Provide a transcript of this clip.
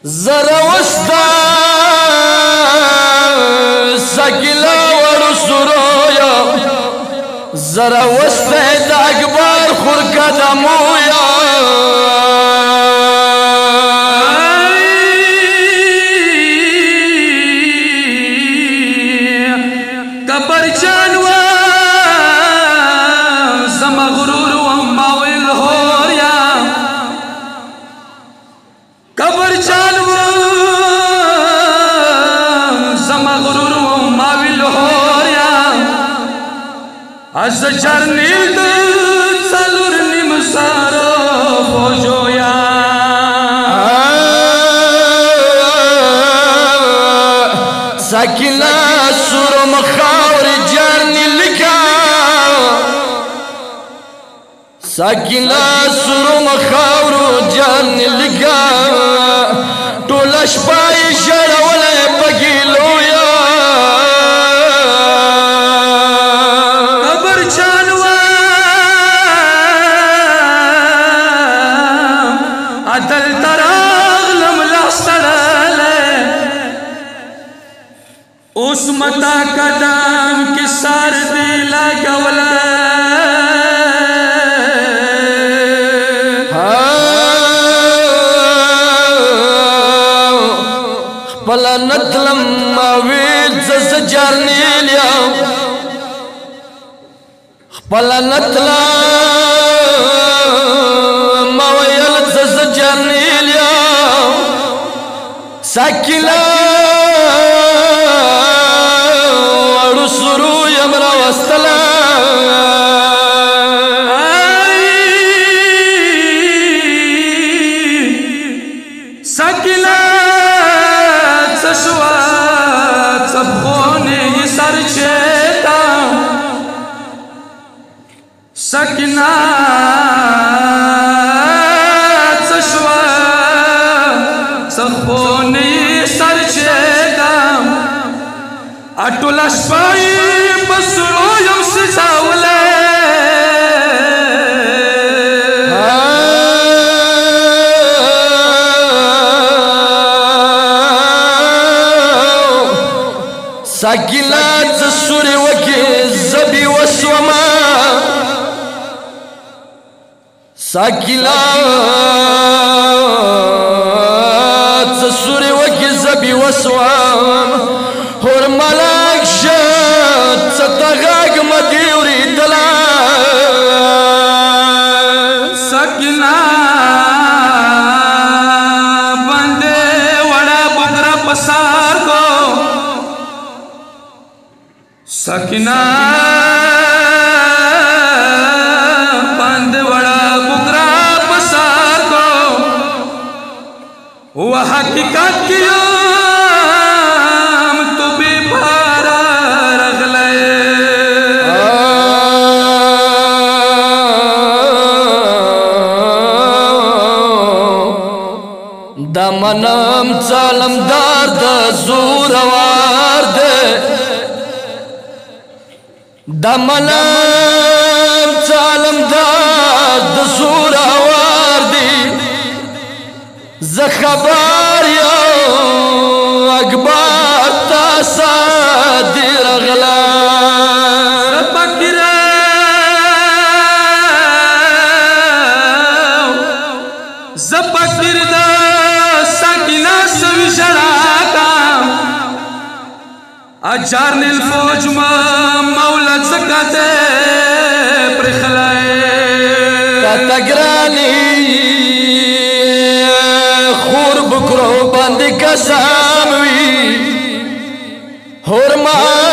زروستا سکیلا ورسرویا زروستا دا اکبر خور قدمویا کبر چانوا زمغرور وماویل هوریا کبر چانوا زمغرور وماویل هوریا از چرنیل دو سالور نیم سارا فوجویا ساکیلا سورم خاور جرنی لکا ساکیلا سورم خاور جرنی لکا ټولش پای شرول پګیلویا قبر چانوا عدل تراغلم لستړل اوس متا قدم کې سر دی لګول خپل نتلم ماویل ز جرنیل یا خپل نتلم ماویل ز جرنیل یا ساکیلا سرو یمرا وستلا سکیلا چشوا چبخونه سر چیتا سکینا چشوا چبخونه سر چیتا اټول شپای بسرو یم سزاوله ساکیلا سوري وکي زبي وسوما ساکیلا سوري وکي زبي وسوما هور ملک شد ستغاق مدیوری دلا سکینا بندے وڑا بکرا پسار کو سکینا بندے وڑا بکرا پسار کو وہ حقیقت کیوں دمنم ظالم دار د زور وار دے دمنم ظالم دار د زور وار دی ز خبر یو اکبر تاسا دی رغلا زپکر دا ساکینا سوی شراکا اجارن الفوج ما مولا زکاتے پرخلائے تاتگرانی خور بکرو بند کساموی حرمان